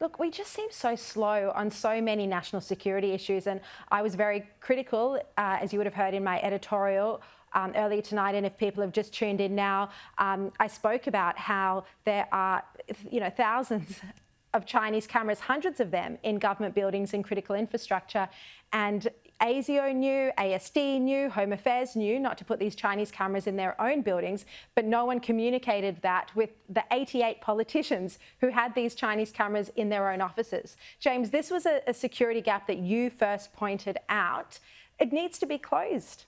Look, we just seem so slow on so many national security issues, and I was very critical, as you would have heard in my editorial earlier tonight, and if people have just tuned in now, I spoke about how there are, thousands of Chinese cameras, hundreds of them in government buildings and critical infrastructure, and ASIO knew, ASD knew, Home Affairs knew not to put these Chinese cameras in their own buildings, but no one communicated that with the 88 politicians who had these Chinese cameras in their own offices. James, this was a security gap that you first pointed out. It needs to be closed.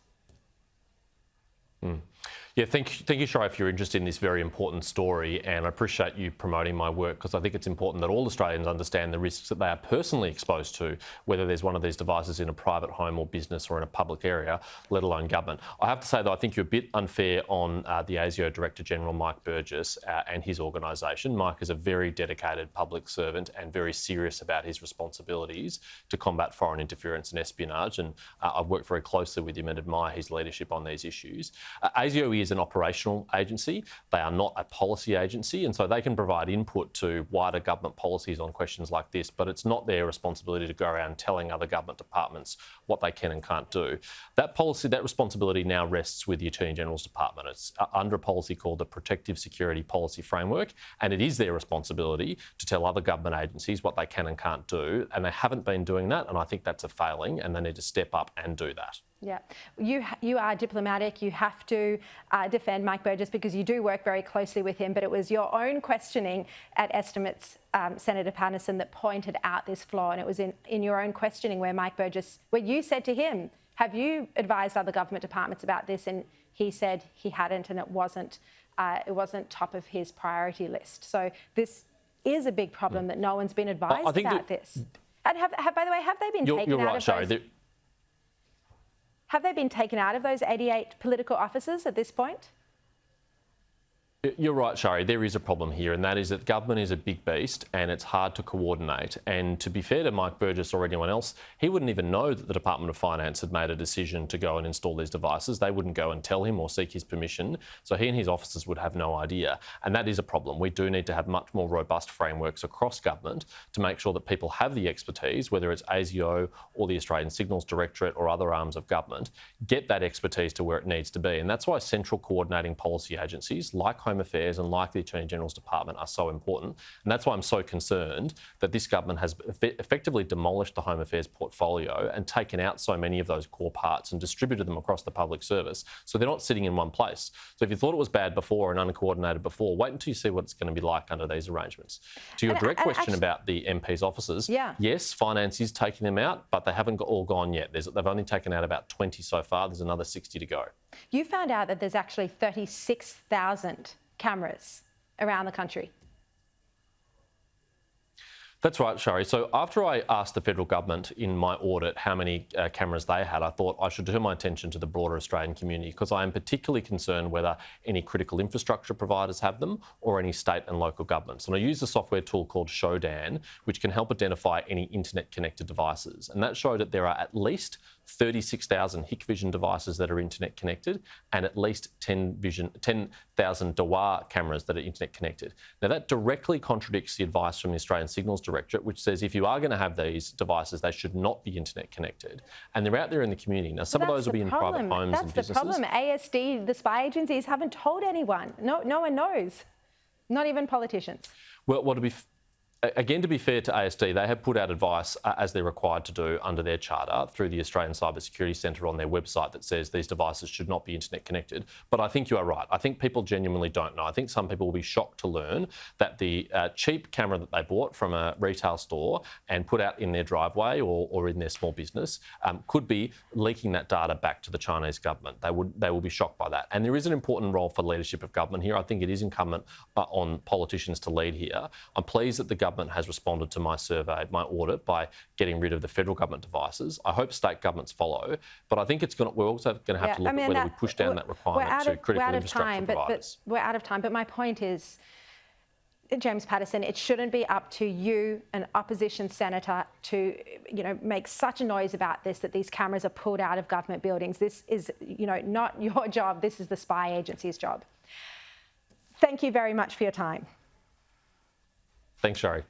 Yeah, thank you, Sharri, for your interest in this very important story, and I appreciate you promoting my work because I think it's important that all Australians understand the risks that they are personally exposed to, whether there's one of these devices in a private home or business or in a public area, let alone government. I have to say, though, I think you're a bit unfair on the ASIO Director General, Mike Burgess, and his organisation. Mike is a very dedicated public servant and very serious about his responsibilities to combat foreign interference and espionage, and I've worked very closely with him and admire his leadership on these issues. ASIO is an operational agency. They are not a policy agency, and so they can provide input to wider government policies on questions like this, but it's not their responsibility to go around telling other government departments what they can and can't do. That policy, that responsibility now rests with the Attorney General's Department. It's under a policy called the Protective Security Policy Framework, and it is their responsibility to tell other government agencies what they can and can't do, and they haven't been doing that, and I think that's a failing, and they need to step up and do that. Yeah, you are diplomatic. You have to defend Mike Burgess because you do work very closely with him. But it was your own questioning at Estimates, Senator Patterson, that pointed out this flaw. And it was in your own questioning where Mike Burgess, where you said to him, "Have you advised other government departments about this?" And he said he hadn't, and it wasn't top of his priority list. So this is a big problem that no one's been advised about this. And by the way, have they been taken out of those? Have they been taken out of those 88 political offices at this point? You're right, Sharri. There is a problem here, and that is that government is a big beast and it's hard to coordinate. And to be fair to Mike Burgess or anyone else, he wouldn't even know that the Department of Finance had made a decision to go and install these devices. They wouldn't go and tell him or seek his permission. So he and his officers would have no idea. And that is a problem. We do need to have much more robust frameworks across government to make sure that people have the expertise, whether it's ASIO or the Australian Signals Directorate or other arms of government, get that expertise to where it needs to be. And that's why central coordinating policy agencies like Home Affairs and like the Attorney General's Department are so important. And that's why I'm so concerned that this government has effectively demolished the Home Affairs portfolio and taken out so many of those core parts and distributed them across the public service. So they're not sitting in one place. So if you thought it was bad before and uncoordinated before, wait until you see what it's going to be like under these arrangements. To your direct question about the MP's offices, yes, Finance is taking them out, but they haven't all gone yet. They've only taken out about 20 so far. There's another 60 to go. You found out that there's actually 36,000 cameras around the country. That's right, Sharri. So after I asked the federal government in my audit how many cameras they had, I thought I should turn my attention to the broader Australian community because I am particularly concerned whether any critical infrastructure providers have them or any state and local governments. And I use a software tool called Shodan, which can help identify any internet-connected devices. And that showed that there are at least 36,000 Hikvision devices that are internet connected and at least 10,000 Dawar cameras that are internet connected. Now that directly contradicts the advice from the Australian Signals Directorate, which says if you are going to have these devices, they should not be internet connected. And they're out there in the community. Now some of those will be in private homes and businesses. That's the problem. ASD, the spy agencies haven't told anyone. No one knows. Not even politicians. Well, again, to be fair to ASD, they have put out advice as they're required to do under their charter through the Australian Cyber Security Centre on their website that says these devices should not be internet connected. But I think you are right. I think people genuinely don't know. I think some people will be shocked to learn that the cheap camera that they bought from a retail store and put out in their driveway or in their small business could be leaking that data back to the Chinese government. They will be shocked by that. And there is an important role for leadership of government here. I think it is incumbent on politicians to lead here. I'm pleased that the government has responded to my survey, my audit, by getting rid of the federal government devices. I hope state governments follow, but I think we're also going to have to look at whether we push down that requirement to critical infrastructure providers. We're out of time, but my point is, James Paterson, it shouldn't be up to you, an opposition senator, to make such a noise about this, that these cameras are pulled out of government buildings. This is not your job. This is the spy agency's job. Thank you very much for your time. Thanks, Sharri.